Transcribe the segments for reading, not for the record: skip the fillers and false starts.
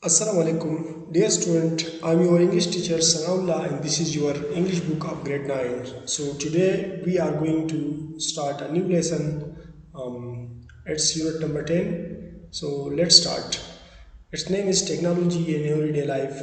Assalamu alaikum, dear student. I'm your English teacher Sanaullah, and this is your English book of grade 9. So today we are going to start a new lesson. It's unit number 10. So let's start. Its name is Technology in Everyday Life.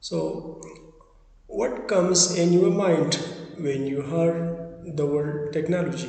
So what comes in your mind when you hear the word technology?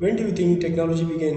When do you think technology began?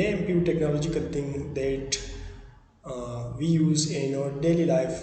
Name few technological thing that we use in our daily life.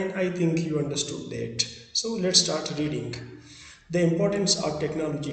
And I think you understood that. So let's start reading. The importance of technology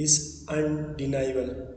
is undeniable,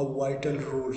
a vital role,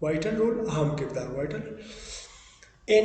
vital in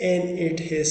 and it has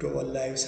to our lives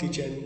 kitchen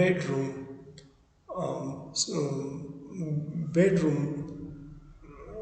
bedroom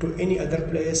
to any other place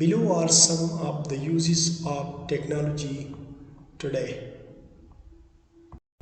Below are some of the uses of technology today.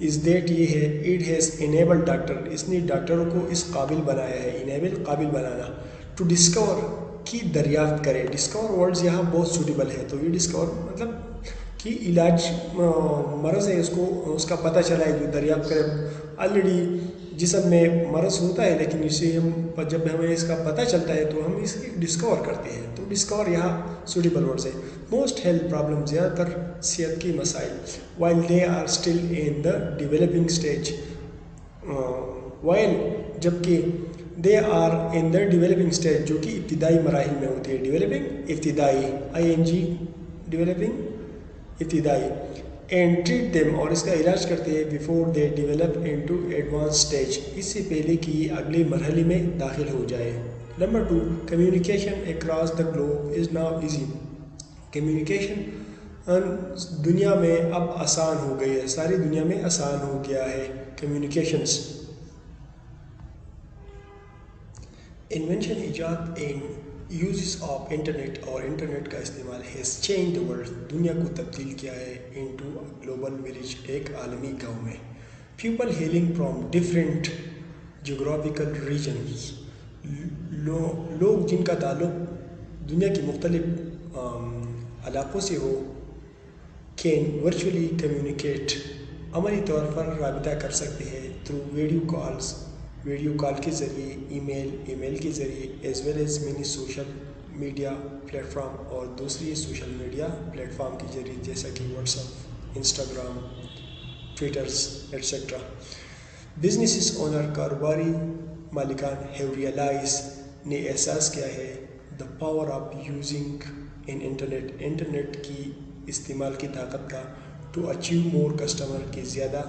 Is that یہ ہے it has enable doctor, اس نے ڈاکٹروں کو اس قابل بنایا ہے، enable قابل بنانا، to discover کی دریافت کرے. ڈسکور ورڈز یہاں بہت سوٹیبل ہے. تو یہ ڈسکور مطلب کہ علاج مرض ہے اس کو اس کا پتہ چلا ہے، جو دریافت کرے. آلریڈی جسم میں مرض ہوتا ہے لیکن اسے جب ہمیں اس کا پتہ چلتا ہے تو ہم اس کی ڈسکور کرتے ہیں. تو ڈسکور یہاں سوٹیبل ورڈز ہے. موسٹ ہیلتھ پرابلم، زیادہ تر صحت کی مسائل، while they are still in the developing stage, while جبکہ they are in the developing stage جو کہ ابتدائی مراحل میں ہوتی ہے. ڈیولپنگ ابتدائی، ING ڈیولپنگ ابتدائی، اینڈ ٹریٹ دیم اور اس کا علاج کرتے ہیں before they develop into advance stage, اس سے پہلے کہ یہ اگلے مرحلے میں داخل ہو جائے. Number 2، communication across the globe is now easy. Communication دنیا میں اب آسان ہو گئی ہے، ساری دنیا میں آسان ہو گیا ہے کمیونیکیشنز. انوینشن، ایجاد اینڈ یوزز آف انٹرنیٹ اور انٹرنیٹ کا استعمال ہیز چینج دا ورلڈ، دنیا کو تبدیل کیا ہے انٹو گلوبل ولیج، ایک عالمی گاؤں میں. People healing from different geographical regions, لوگ جن کا تعلق دنیا کی مختلف علاقوں سے ہو، کین ورچولی کمیونیکیٹ، عملی طور پر رابطہ کر سکتے ہیں، through video calls, video call کے ذریعے، ای میل کے ذریعے، as well as many social media platform, اور دوسری سوشل میڈیا پلیٹ فارم کے ذریعے جیسا کہ WhatsApp, Instagram, Twitters etcetera. Businesses owner, کاروباری مالکان، ہیو ریئلائز، نے احساس کیا ہے، the power of using an internet, internet کی استعمال کی طاقت کا، ٹو اچیو مور کسٹمر، کے زیادہ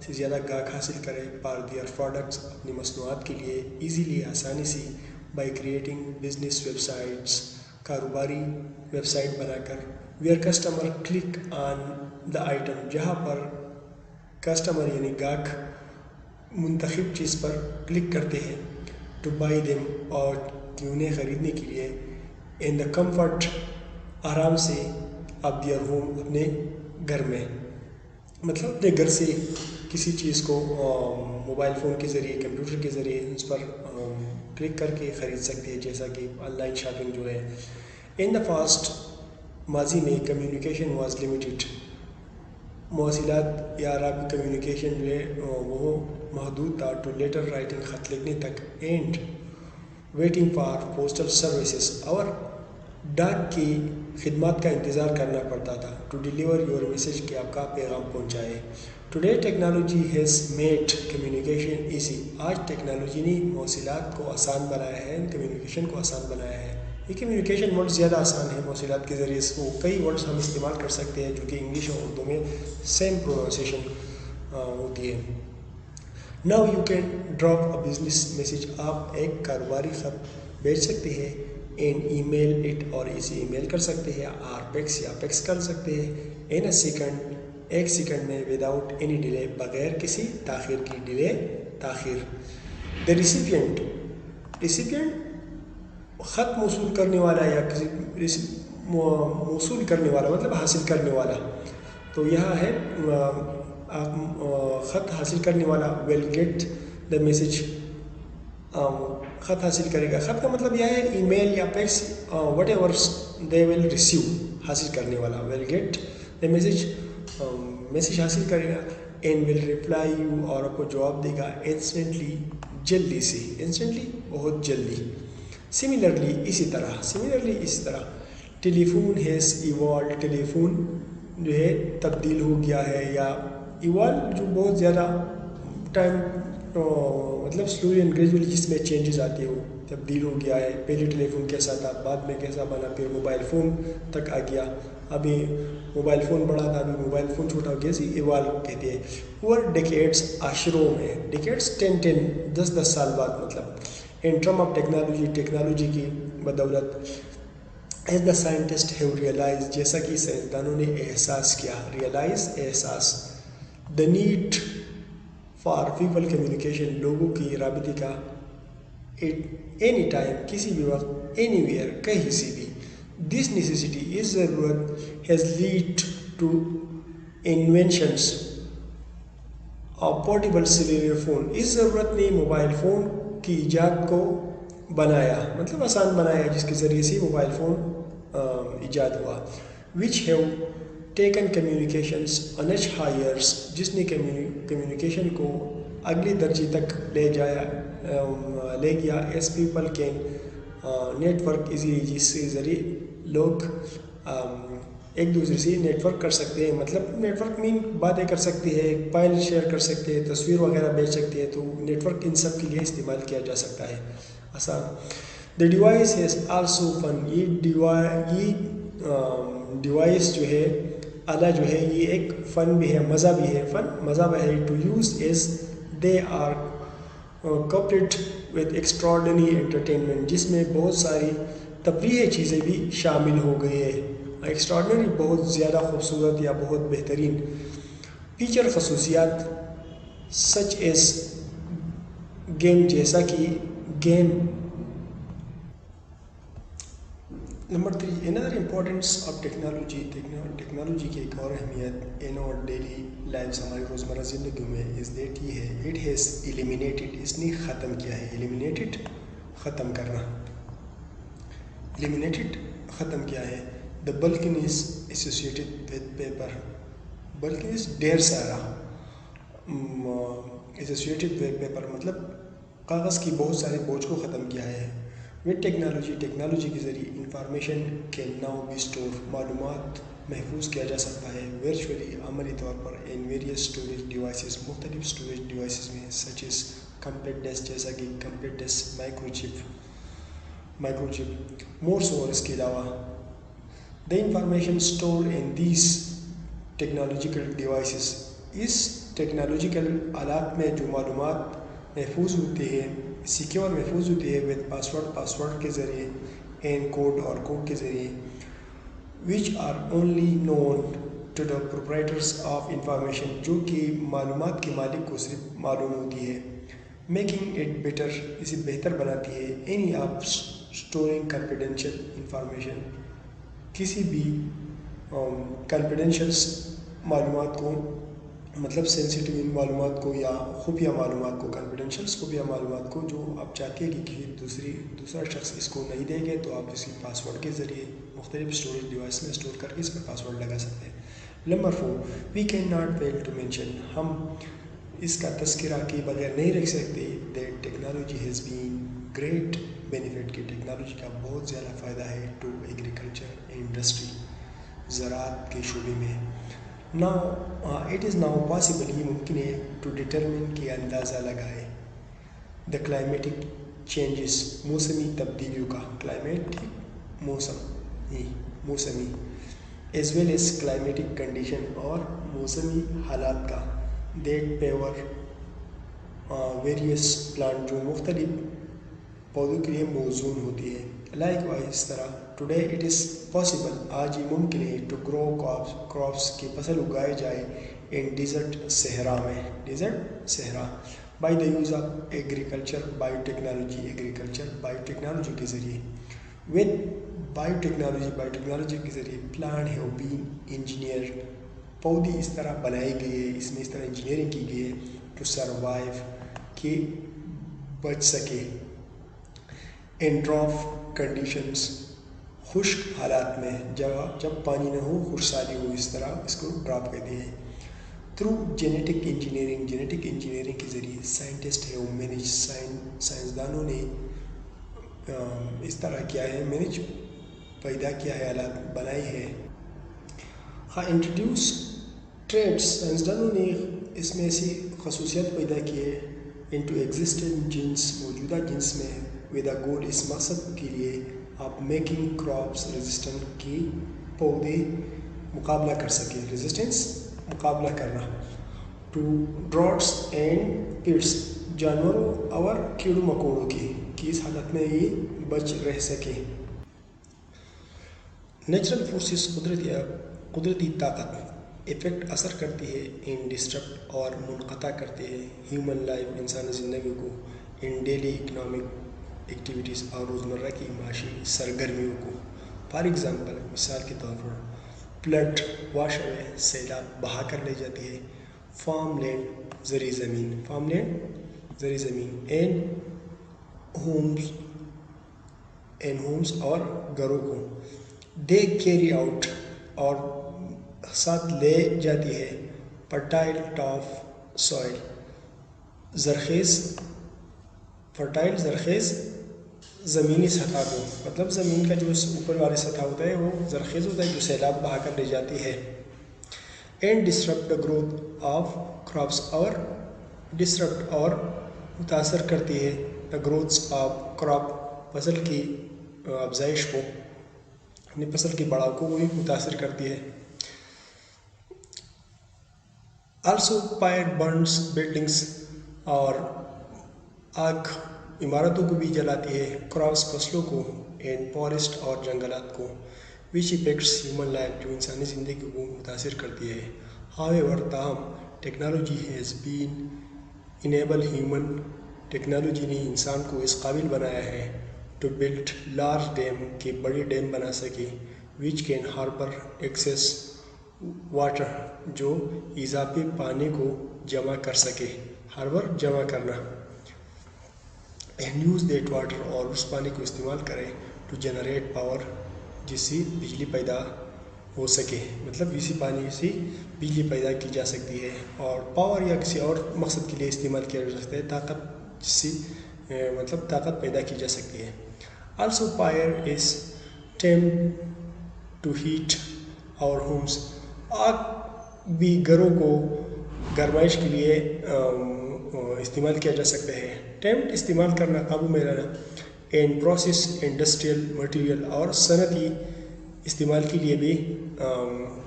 سے زیادہ گاہک حاصل کرے، فار دیئر پروڈکٹس، اپنی مصنوعات کے لیے، ایزیلی، آسانی سے، by creating business web sites, کاروباری ویب سائٹ بنا کر، where customer click on the item, جہاں پر کسٹمر یعنی گاہک منتخب چیز پر کلک کرتے ہیں، ٹو بائی دیم، اور انہیں خریدنے کے لیے، ان دا کمفرٹ، آرام سے، آف دیئر ہوم، اپنے گھر میں، مطلب اپنے گھر سے کسی چیز کو موبائل فون کے ذریعے، کمپیوٹر کے ذریعے اس پر کلک کر کے خرید سکتے ہیں، جیسا کہ آن لائن شاپنگ جو ہے. ان دا پاسٹ، ماضی میں، کمیونیکیشن واز لمیٹیڈ، مواصلات یا رابطہ کمیونیکیشن جو ہے وہ محدود تھا، ٹو لیٹر رائٹنگ، خط لکھنے تک، and waiting for postal services, اور ڈاک کی خدمات کا انتظار کرنا پڑتا تھا، ٹو ڈیلیور یور میسج، کہ آپ کا پیغام پہنچائے. Today technology has made communication easy, آج ٹیکنالوجی نے مواصلات کو آسان بنایا ہے، کمیونیکیشن کو آسان بنایا ہے. یہ کمیونیکیشن ورڈ زیادہ آسان ہے مواصلات کے ذریعے، وہ کئی ورڈز ہم استعمال کر سکتے ہیں جو کہ انگلش اور اردو میں سیم پروننسیشن ہوتی ہے. Now you can drop a business message, آپ ایک کاروباری خط بھیج سکتے ہیں، اینڈ ای میل اٹ، اور اسے ای میل کر سکتے ہیں، آر پیکس، یا پیکس کر سکتے ہیں، ان اے سیکنڈ، ایک سیکنڈ میں، وداؤٹ اینی ڈیلے، بغیر کسی تاخیر کی، ڈیلے تاخیر. دا ریسیپینٹ، خط موصول کرنے والا، یا کسی موصول کرنے والا مطلب حاصل کرنے والا. تو یہاں ہے خط حاصل کرنے والا، ول گیٹ دا میسج، خط حاصل کرے گا. خط کا مطلب یہ ہے ای میل یا fax, whatever they will receive, حاصل کرنے والا، will get the message, message حاصل کرے گا، اینڈ ول ریپلائی یو، اور آپ کو جواب دے گا، انسٹنٹلی، جلدی سے، انسٹنٹلی بہت جلدی. سملرلی، اسی طرح، telephone has evolved, telephone جو ہے تبدیل ہو گیا ہے، یا ایوالو جو بہت زیادہ ٹائم مطلب سلولی اینڈ گریجولی، جس میں چینجز آتی ہو، تبدیل ہو گیا ہے. پہلے ٹیلی فون کیسا تھا، بعد میں کیسا بنا، پھر موبائل فون تک آ گیا، ابھی موبائل فون بڑا تھا، ابھی موبائل فون چھوٹا ہو گیا، اسی ایوالو کہتے ہیں. اوور ڈیکیڈس، عشروں میں، ڈیکیڈس 10 سال بعد مطلب. In term of technology, technology کی بدولت، as the scientist have realise, جیسا کہ سائنسدانوں نے احساس کیا، ریئلائز، احساس، the need for people communication, لوگوں کی رابطے کا، اینی ٹائم، کسی بھی وقت، اینی ویئر، کہیں سے بھی. دس نیسیسٹی، اس ضرورت، has led to inventions, portable cellular phone. اس ضرورت نے موبائل فون کی ایجاد کو بنایا, مطلب آسان بنایا, جس کے ذریعے سے موبائل فون ایجاد ہوا. which have taken communications on much higher, جس نے کمیونیکیشن کو اگلے درجے تک لے گیا. as people can network easily, جس کے ذریعے لوگ ایک دوسرے سے نیٹ ورک کر سکتے ہیں. مطلب نیٹ ورک میں باتیں کر سکتے ہیں, فائل شیئر کر سکتے ہیں, تصویر وغیرہ بھیج سکتے ہیں. تو نیٹ ورک ان سب کے لیے استعمال کیا جا سکتا ہے آسان. the device has also fun, یہ ڈیوائس جو ہے, آلہ جو ہے, یہ ایک فن بھی ہے, مزہ بھی ہے. فن مزہ بھی ہے. To use as they are coupled with extraordinary entertainment, جس میں بہت ساری تفریحی چیزیں بھی شامل ہو گئی ہے. ایکسٹراڈنری بہت زیادہ خوبصورت یا بہت بہترین فیچر خصوصیات سچ ایز گیم, جیسا کہ game. Number 3, another importance of technology. Technology کی ایک اور اہمیت in our daily lives, ہماری روزمرہ زندگی میں is that یہ ہے it has eliminated, اس نے ختم کیا ہے. eliminated ختم کرنا, eliminated ختم کیا ہے. the bulk is associated with paper, bulk is ڈھیر سارا, associated with paper مطلب کاغذ کی بہت سارے بوجھ کو ختم کیا ہے. with ٹیکنالوجی کے ذریعے information can now be stored, معلومات محفوظ کیا جا سکتا ہے. virtually عملی طور پر in various storage devices, مختلف storage devices میں, such as compact disk, جیسا کہ compact disk, microchip, more so. اس کے علاوہ the information stored in these technological devices, اس ٹیکنالوجیکل آلات میں جو معلومات محفوظ ہوتے ہیں, سیکیور محفوظ ہوتی ہے with پاسورڈ کے ذریعے, and کوڈ اور کوڈ کے ذریعے, which are only known to the proprietors of information, جو کہ معلومات کے مالک کو صرف معلوم ہوتی ہے. making it better, اسے بہتر بناتی ہے. any of storing confidential information, کسی بھی confidential معلومات کو, مطلب سینسیٹیو معلومات کو یا خفیہ معلومات کو, کانفیڈینشیل خفیہ معلومات کو, جو آپ چاہتے ہیں کہ دوسرا شخص اس کو نہیں دے گے, تو آپ اس کی پاسورڈ کے ذریعے مختلف اسٹوریج ڈیوائس میں اسٹور کر کے اس پر پاسورڈ لگا سکتے ہیں. Number 4, we can not fail to mention, ہم اس کا تذکرہ کے بغیر نہیں رکھ سکتے that technology has been great benefit, کہ ٹیکنالوجی کا بہت زیادہ فائدہ ہے ٹو ایگریکلچر انڈسٹری, زراعت کے شعبے میں. اٹ از ناؤ پاسبل, یہ ممکن ہے ٹو ڈٹرمن, کہ اندازہ لگائے, دا کلائمیٹک چینجز, موسمی تبدیلیوں کا, کلائمیٹک موسمی, as well as climatic condition, اور موسمی حالات کا, دیٹ پیور ویریس پلانٹ, جو مختلف پودوں کے لیے موزون ہوتی ہے. لائک وائز, اس طرح ٹوڈے اٹ از پاسبل, آج یہ ممکن ہے ٹو گرو کراپس, کی فصل اگائے جائے ان ڈیزرٹ, صحرا میں, ڈیزرٹ صحرا, by the use of agriculture bio technology کے ذریعے. ود بایو ٹیکنالوجی کے ذریعے پلانٹ ہیو بین انجینئر, پودے اس طرح بنائی گئی ہے, اس میں اس طرح انجینئرنگ کی گئی ہے ٹو سروائیو, کہ بچ سکے, ان ڈراف کنڈیشنز, خشک حالات میں, جب پانی نہ ہو, خشک سالی ہو, اس طرح اس کو ڈراپ کہتے ہیں. تھرو جینیٹک انجینئرنگ کے ذریعے سائنٹسٹ ہے مینیج, سائنسدانوں نے اس طرح کیا ہے, مینیج پیدا کیا ہے, آلات بنائی ہے. انٹروڈیوس ٹریڈس, سائنسدانوں نے اس میں ایسی خصوصیت پیدا کی ہے انٹو ایگزسٹنٹ جینس, موجودہ جنس میں, ود اے گول, اس مقصد کے لیے آپ میکنگ کراپس ریزسٹنٹ, کی پودے مقابلہ کر سکے, ریزسٹنس مقابلہ کرنا, ٹو ڈراٹس اینڈ پیٹس, جانوروں اور کیڑوں مکوڑوں کی, کہ اس حالت میں یہ بچ رہ سکے. نیچرل فورسز, قدرتی طاقت, افیکٹ اثر کرتی ہے ان ڈسٹرپٹ, اور منقطع کرتے ہیں ہیومن لائف, انسانی زندگی کو, ان ڈیلی اکنامک ایکٹیویٹیز, اور روزمرہ کی معاشی سرگرمیوں کو. فار ایگزامپل, مثال کے طور پر, فلڈ, واش اوے, سیلاب بہا کر لے جاتی ہے. فارم لینڈ, زرعی زمین، فارم لینڈ زرعی زمین، ہومز اور گھروں کو دے کیری آؤٹ اور ساتھ لے جاتی ہے فرٹائل ٹاپ سوائل زرخیز زمینی سطح کو، مطلب زمین کا جو اوپر والی سطح ہوتا ہے وہ زرخیز ہوتا ہے جو سیلاب بہا کر لے جاتی ہے. And disrupt the growth of crops اور متاثر کرتی ہے دا گروتھ آف کراپ فصل کی افزائش کو، اپنی فصل کی بڑھاؤ کو بھی متاثر کرتی ہے. آلسو فائر برنس بلڈنگس اور آگ عمارتوں کو بھی جلاتی ہے، کراپس فصلوں کو، اینڈ فارسٹ اور جنگلات کو، وچ افیکٹس ہیومن لائف جو انسانی زندگی کو متاثر کرتی ہے. ہاویور تاہم technology has been enable human, technology نے انسان کو اس قابل بنایا ہے ٹو بلڈ لارج ڈیم کہ بڑے ڈیم بنا سکے، which can harbour access water جو اضافی پانی کو جمع کر سکے، ہاربر جمع کرنا، اینڈ یوز دیٹ واٹر اور اس پانی کو استعمال کرے ٹو جنریٹ پاور جس سے بجلی پیدا ہو سکے، مطلب اسی پانی سے بجلی پیدا کی جا سکتی ہے اور پاور یا کسی اور مقصد کے لیے استعمال کیا جا سکتا ہے، طاقت جس سے مطلب طاقت پیدا کی جا سکتی ہے. Also fire is tame to heat our homes, آگ بھی گھروں کو گرمائش کے لیے استعمال کیا جا سکتا ہے. ٹیمپٹ استعمال کرنا، قابو میں لانا، اینڈ پروسیس انڈسٹریل مٹیریل اور صنعتی استعمال کے لیے بھی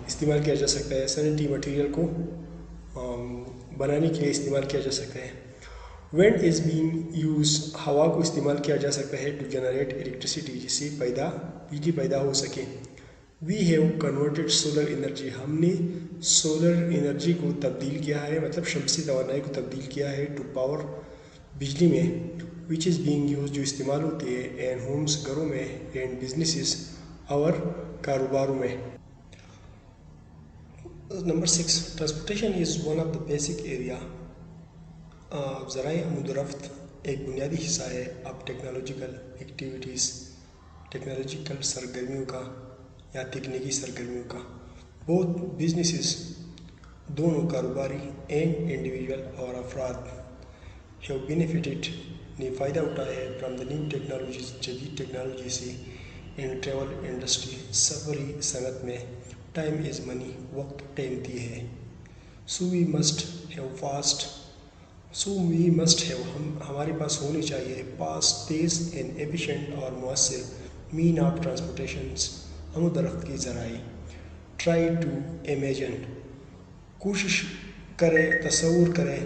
استعمال کیا جا سکتا ہے، صنعتی مٹیریل کو بنانے کے لیے استعمال کیا جا سکتا ہے. وینڈ از بینگ یوز، ہوا کو استعمال کیا جا سکتا ہے ٹو جنریٹ الیکٹریسٹی جس سے بجلی پیدا ہو سکے. We have converted solar energy, ہم نے سولر انرجی کو تبدیل کیا ہے، مطلب شمسی توانائی کو تبدیل کیا ہے ٹو پاور بجلی میں، وچ از بینگ یوز جو استعمال ہوتی ہے، اینڈ ہومس گھروں میں، اینڈ بزنسز اور کاروباروں میں. Number 6 transportation is one of the basic area. ذرائع آمد و رفت ایک بنیادی حصہ ہے اب ٹیکنالوجیکل ایکٹیویٹیز، ٹیکنالوجیکل سرگرمیوں کا یا تکنیکی سرگرمیوں کا. بہت بزنسز، دونوں کاروباری اینڈ انڈیویجول اور افراد، ہیو بینیفٹڈ نے فائدہ اٹھایا ہے فرام دا نیو ٹیکنالوجیز جدید ٹیکنالوجی سے. ان ٹریول انڈسٹری، سفری صنعت میں، ٹائم از منی، وقت قیمتی ہے. سو وی مسٹ ہیو ہمارے پاس ہونی چاہیے فاسٹ، تیز اینڈ ایفیشینٹ اور مؤثر مین آف ٹرانسپورٹیشنز، آمد و رفت کی ذرائع. ٹرائی ٹو امیجن، کوشش کرے، تصور کرے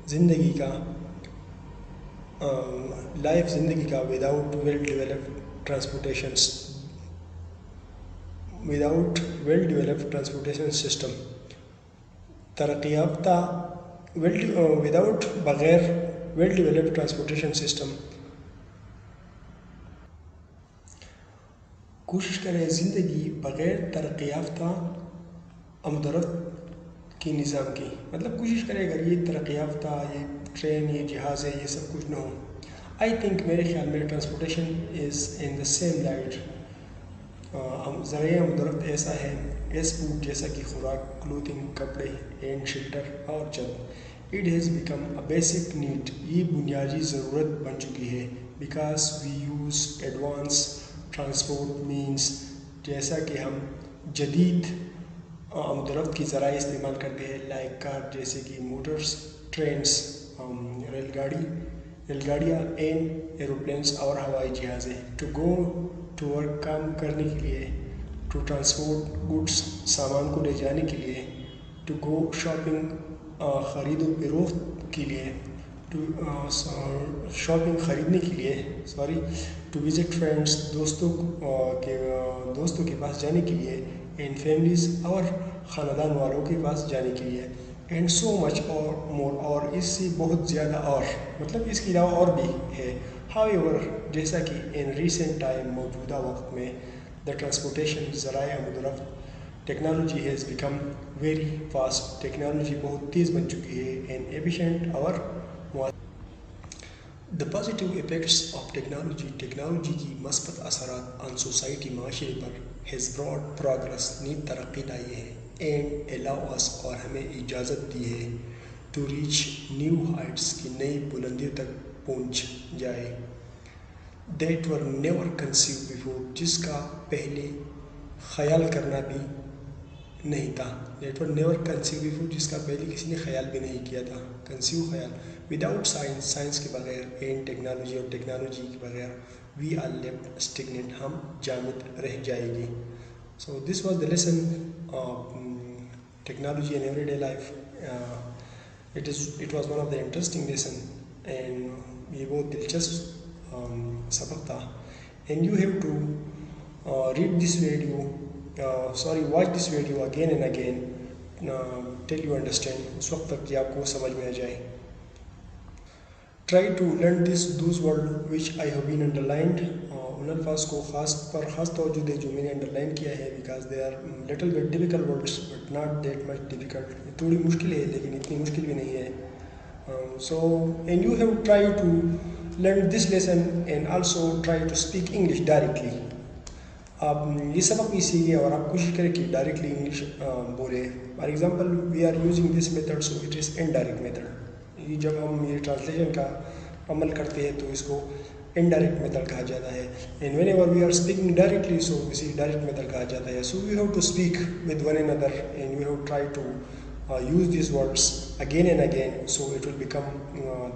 زندگی کا زندگی کا without well developed transportation system, ترقی یافتہ بغیر ویل ڈیولپڈ ٹرانسپورٹیشن سسٹم. کوشش کریں زندگی بغیر ترقی یافتہ آمد و رفت کے نظام کی، مطلب کوشش کریں اگر یہ ترقی یافتہ، یہ ٹرین، یہ جہاز ہے، یہ سب کچھ نہ ہو. آئی تھنک، میرے خیال میں transportation is in the same light. ذرائع آمد و رفت ایسا ہے ایز فوڈ، جیسا کہ خوراک، کلوتھنگ کپڑے، اینڈ شیلٹر اور چھت. It has become a basic need, یہ بنیادی ضرورت بن چکی ہے. Because we use advance transport means, جیسا کہ ہم جدید آمد و رفت کی ذرائع استعمال کرتے ہیں، لائک کار جیسے کہ موٹرس، ٹرینس، ریل گاڑیاں، اینڈ ایروپلینس اور ہوائی جہازیں. ٹو گو ٹو ورک، کام کرنے کے لیے. ٹو ٹرانسپورٹ گڈس، سامان کو لے جانے کے لیے. ٹو گو شاپنگ، خرید و فروخت کے لیے. ٹو شاپنگ خریدنے کے لیے. ٹو وزٹ فرینڈس، دوستوں کے پاس جانے کے لیے. اینڈ فیملیز، اور خاندان والوں کے پاس جانے کے لیے. اینڈ سو مچ اور مور، اور اس سے بہت زیادہ، اور مطلب اس کے علاوہ اور بھی ہے. ہاویور، جیسا کہ ان ریسنٹ ٹائم، موجودہ وقت میں، دا ٹرانسپورٹیشن ذرائع آمد و رفت technology has become very fast. Technology بہت تیز بن چکی ہے. اینڈ ایفیشینٹ اور the positive effects of technology. Technology کی مثبت اثرات آن سوسائٹی معاشرے پر ہیز براڈ پروگرس نیت ترقی لائی ہے. اینڈ الاؤ اس اور ہمیں اجازت دی ہے ٹو ریچ نیو ہائٹس کی نئی بلندیوں تک پہنچ جائے. That were never conceive before جس کا پہلے خیال کرنا بھی نہیں تھا. That were never conceive before جس کا پہلے کسی نے خیال بھی نہیں کیا تھا. کنسیو خیال. وداؤٹ سائنس سائنس کے بغیر. اینڈ ٹیکنالوجی اور ٹیکنالوجی کے بغیر وی آر لیفٹ اسٹیگنٹ ہم جامد رہ جائے گی. So this was the lesson technology in everyday life. It was one of the interesting lesson and یہ بہت دلچسپ سبق تھا. And you have to read this video watch this video again and again till you understand اس وقت تک کہ آپ کو سمجھ میں آ جائے. Try to learn those word which I have been underlined. ان الفاظ کو خاص توجہ دے جو میں نے انڈر لائن کیا ہے. Because they are little bit difficult words but not that much difficult. تھوڑی مشکل ہے لیکن اتنی مشکل بھی نہیں ہے. So and you have tried to learn this lesson and also try to speak English directly. آپ یہ سبق بھی سیکھیں اور آپ کوشش کریں کہ ڈائریکٹلی انگلش بولیں. For example we are using this method so it is indirect method. یہ جب ہم یہ ٹرانسلیشن کا عمل کرتے ہیں تو اس کو انڈائریکٹ میتھڈ کہا جاتا ہے. And whenever we are speaking directly so اسی ڈائریکٹ میتھڈ کہا جاتا ہے. So you have to speak with one another and you have tried to use these words again and again so it will become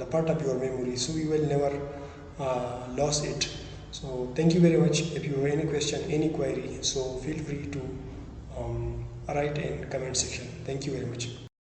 the part of your memory, so you will never lose it. So thank you very much. If you have any question, any query, so feel free to write in comment section. Thank you very much.